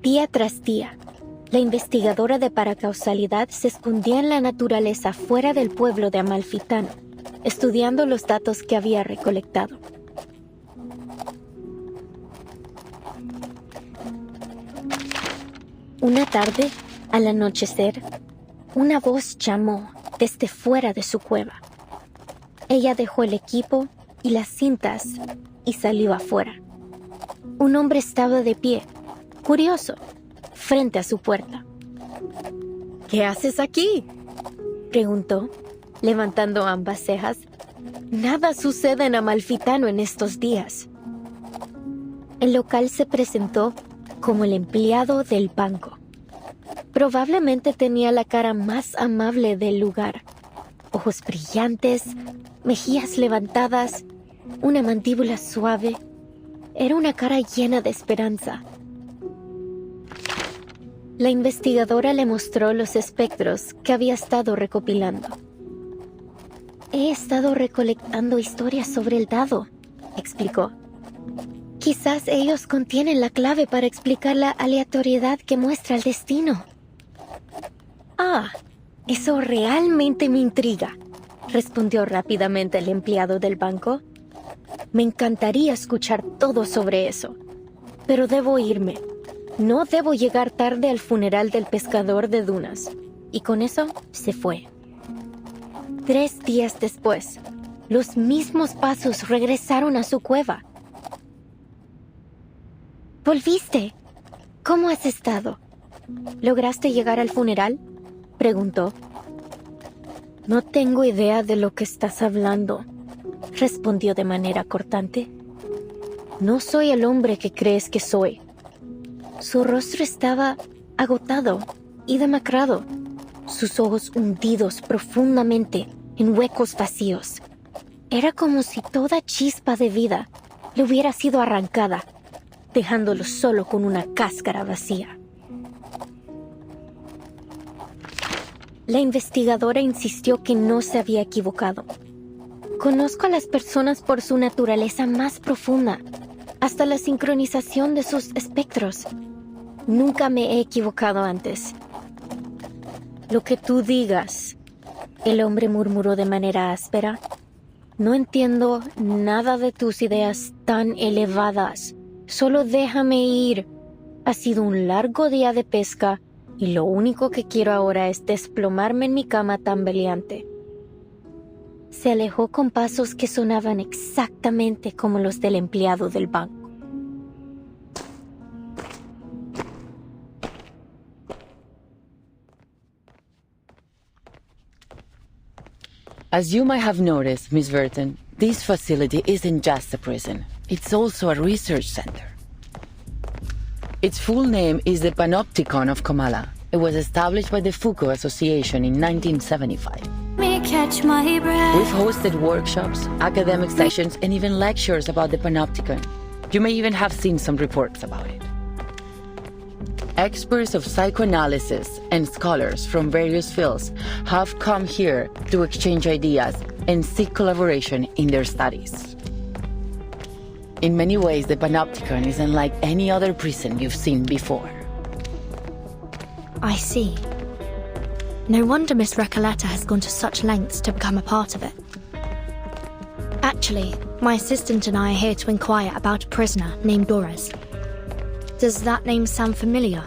Día tras día, la investigadora de paracausalidad se escondía en la naturaleza fuera del pueblo de Amalfitano, estudiando los datos que había recolectado. Una tarde, al anochecer, una voz llamó desde fuera de su cueva. Ella dejó el equipo y las cintas y salió afuera. Un hombre estaba de pie, curioso, frente a su puerta. ¿Qué haces aquí?, preguntó, levantando ambas cejas. Nada sucede en Amalfitano en estos días. El local se presentó como el empleado del banco. Probablemente tenía la cara más amable del lugar. Ojos brillantes, mejillas levantadas, una mandíbula suave. Era una cara llena de esperanza. La investigadora le mostró los espectros que había estado recopilando. «He estado recolectando historias sobre el dado», explicó. «Quizás ellos contienen la clave para explicar la aleatoriedad que muestra el destino». «Ah, eso realmente me intriga», respondió rápidamente el empleado del banco. «Me encantaría escuchar todo sobre eso, pero debo irme. No debo llegar tarde al funeral del pescador de dunas». Y con eso se fue. 3 días después, los mismos pasos regresaron a su cueva. «¿Volviste? ¿Cómo has estado? ¿Lograste llegar al funeral?», preguntó. «No tengo idea de lo que estás hablando», respondió de manera cortante. «No soy el hombre que crees que soy». Su rostro estaba agotado y demacrado, sus ojos hundidos profundamente en huecos vacíos. Era como si toda chispa de vida le hubiera sido arrancada, dejándolo solo con una cáscara vacía. La investigadora insistió que no se había equivocado. «Conozco a las personas por su naturaleza más profunda, hasta la sincronización de sus espectros. Nunca me he equivocado antes». «Lo que tú digas», el hombre murmuró de manera áspera. «No entiendo nada de tus ideas tan elevadas. Solo déjame ir. Ha sido un largo día de pesca y lo único que quiero ahora es desplomarme en mi cama tambaleante». Se alejó con pasos que sonaban exactamente como los del empleado del banco. As you might have noticed, Miss Burton, this facility isn't just a prison. It's also a research center. Its full name is the Panopticon of Comala. It was established by the Foucault Association in 1975. We've hosted workshops, academic sessions, and even lectures about the Panopticon. You may even have seen some reports about it. Experts of psychoanalysis and scholars from various fields have come here to exchange ideas and seek collaboration in their studies. In many ways, the Panopticon is unlike any other prison you've seen before. I see. No wonder Miss Recoleta has gone to such lengths to become a part of it. Actually, my assistant and I are here to inquire about a prisoner named Doris. Does that name sound familiar?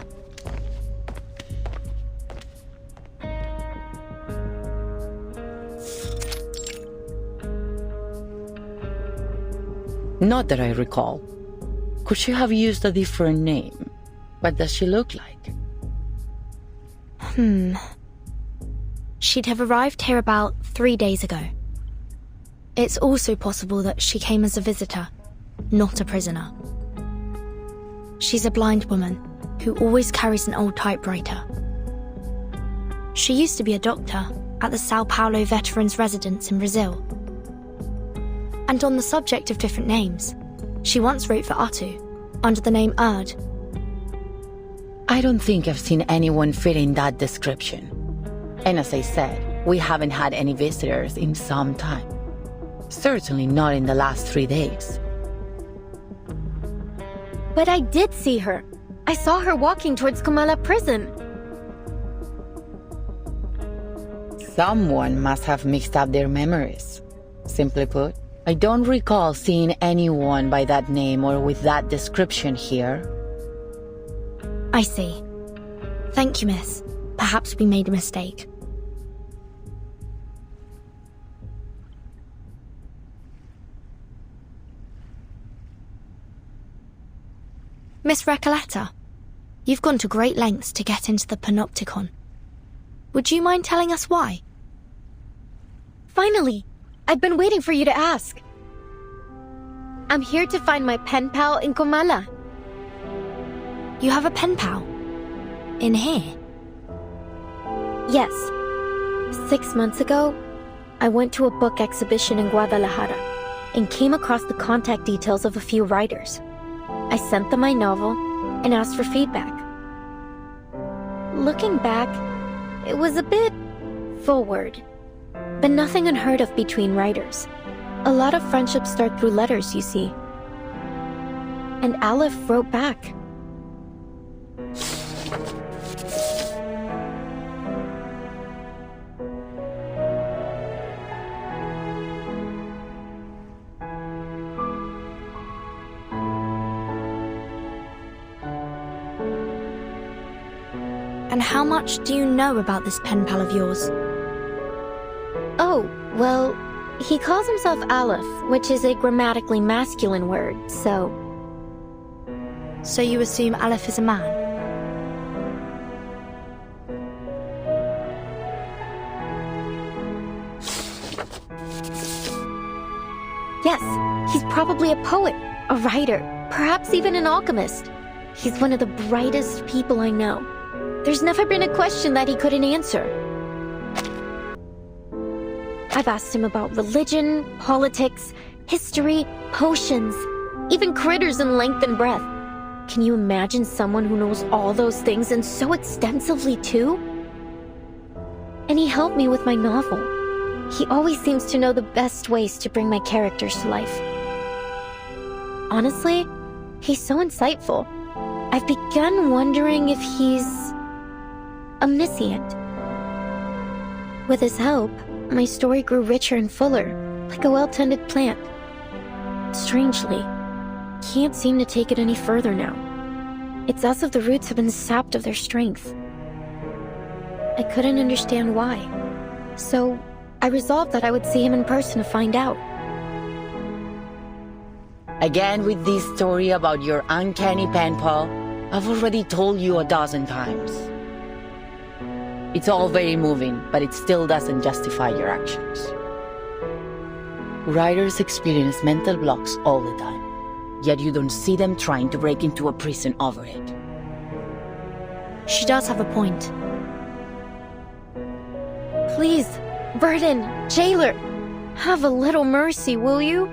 Not that I recall. Could she have used a different name? What does she look like? She'd have arrived here about 3 days ago. It's also possible that she came as a visitor, not a prisoner. She's a blind woman who always carries an old typewriter. She used to be a doctor at the Sao Paulo Veterans Residence in Brazil. And on the subject of different names, she once wrote for Atu under the name Erd. I don't think I've seen anyone fitting that description. And as I said, we haven't had any visitors in some time. Certainly not in the last 3 days. But I did see her. I saw her walking towards Comala prison. Someone must have mixed up their memories. Simply put, I don't recall seeing anyone by that name or with that description here. I see. Thank you, miss. Perhaps we made a mistake. Miss Recoleta, you've gone to great lengths to get into the Panopticon. Would you mind telling us why? Finally! I've been waiting for you to ask. I'm here to find my pen pal in Comala. You have a pen pal? In here? Yes. 6 months ago, I went to a book exhibition in Guadalajara and came across the contact details of a few writers. I sent them my novel and asked for feedback. Looking back, it was a bit forward, but nothing unheard of between writers. A lot of friendships start through letters, you see. And Aleph wrote back. And how much do you know about this pen pal of yours? Oh, well, he calls himself Aleph, which is a grammatically masculine word, so... So you assume Aleph is a man? Yes, he's probably a poet, a writer, perhaps even an alchemist. He's one of the brightest people I know. There's never been a question that he couldn't answer. I've asked him about religion, politics, history, potions, even critters in length and breadth. Can you imagine someone who knows all those things and so extensively too? And he helped me with my novel. He always seems to know the best ways to bring my characters to life. Honestly, he's so insightful. I've begun wondering if he's omniscient. With his help, my story grew richer and fuller, like a well-tended plant. Strangely, can't seem to take it any further now. It's as if the roots have been sapped of their strength. I couldn't understand why, so I resolved that I would see him in person to find out. Again with this story about your uncanny pen pal, I've already told you 12 times. It's all very moving, but it still doesn't justify your actions. Writers experience mental blocks all the time, yet you don't see them trying to break into a prison over it. She does have a point. Please, Burden, jailer, have a little mercy, will you?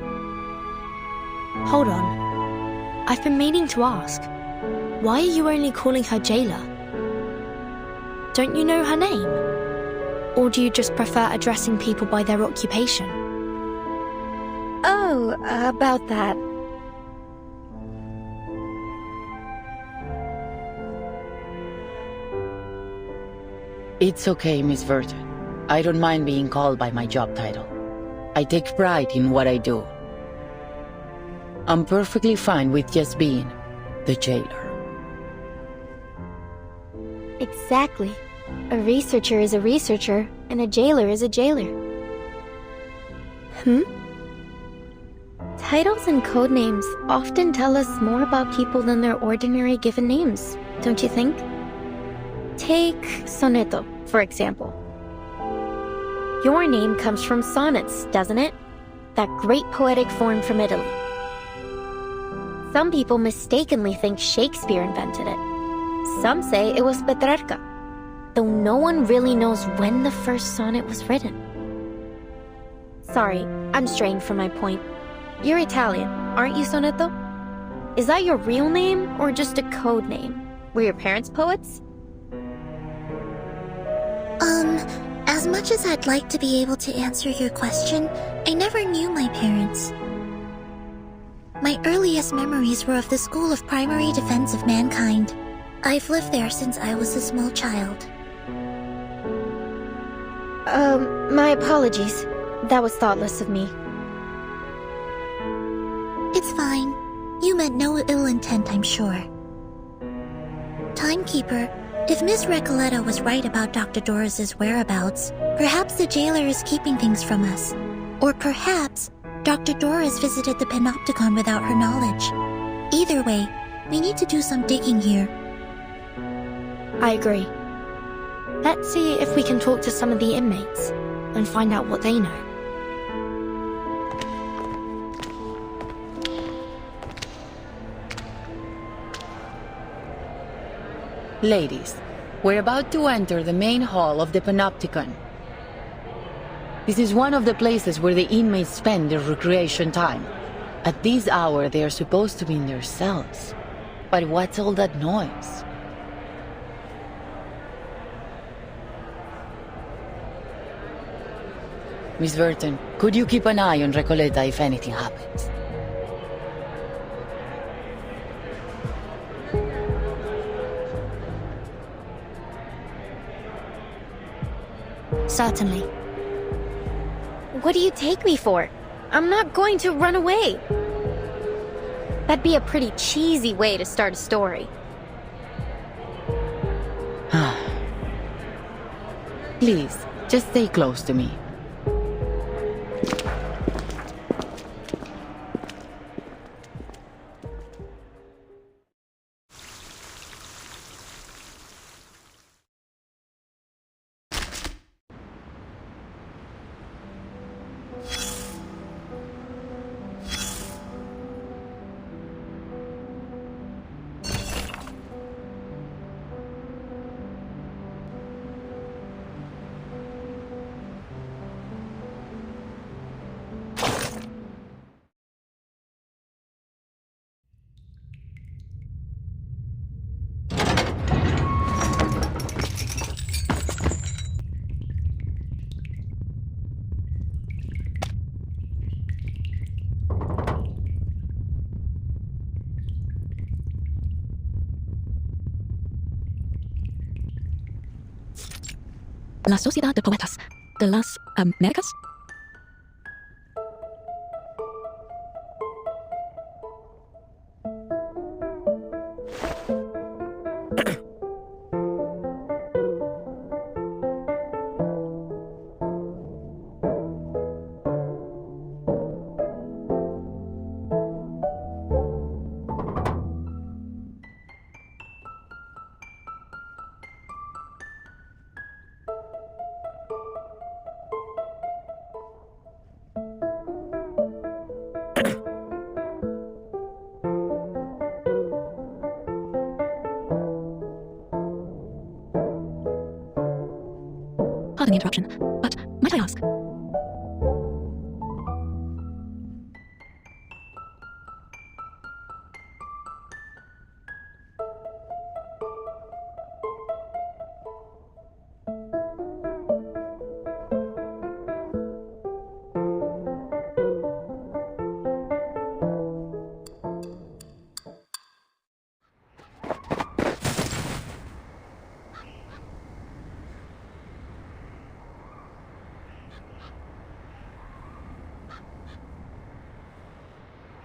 Hold on. I've been meaning to ask. Why are you only calling her jailer? Don't you know her name? Or do you just prefer addressing people by their occupation? Oh, about that. It's okay, Miss Verton. I don't mind being called by my job title. I take pride in what I do. I'm perfectly fine with just being the jailer. Exactly. A researcher is a researcher, and a jailer is a jailer. Titles and codenames often tell us more about people than their ordinary given names, don't you think? Take Sonetto, for example. Your name comes from sonnets, doesn't it? That great poetic form from Italy. Some people mistakenly think Shakespeare invented it. Some say it was Petrarca, though no one really knows when the first sonnet was written. Sorry, I'm straying from my point. You're Italian, aren't you, Sonetto? Is that your real name or just a code name? Were your parents poets? As much as I'd like to be able to answer your question, I never knew my parents. My earliest memories were of the School of Primary Defense of Mankind. I've lived there since I was a small child. My apologies. That was thoughtless of me. It's fine. You meant no ill intent, I'm sure. Timekeeper, if Miss Recoleta was right about Dr. Doris's whereabouts, perhaps the jailer is keeping things from us. Or perhaps Dr. Doris visited the Panopticon without her knowledge. Either way, we need to do some digging here. I agree. Let's see if we can talk to some of the inmates and find out what they know. Ladies, we're about to enter the main hall of the Panopticon. This is one of the places where the inmates spend their recreation time. At this hour, they are supposed to be in their cells. But what's all that noise? Miss Burton, could you keep an eye on Recoleta if anything happens? Certainly. What do you take me for? I'm not going to run away. That'd be a pretty cheesy way to start a story. Please, just stay close to me. La Sociedad de Poetas de las Américas? Pardon the interruption, but might I ask?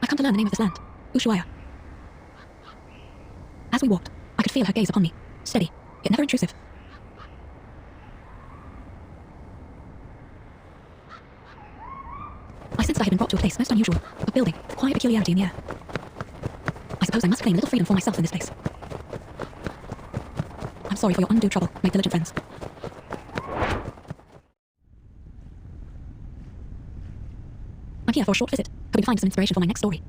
I come to learn the name of this land, Ushuaia. As we walked, I could feel her gaze upon me, steady, yet never intrusive. I sensed I had been brought to a place most unusual, a building, with quiet peculiarity in the air. I suppose I must claim a little freedom for myself in this place. I'm sorry for your undue trouble, my diligent friends. I'm here for a short visit, hoping to find some inspiration for my next story.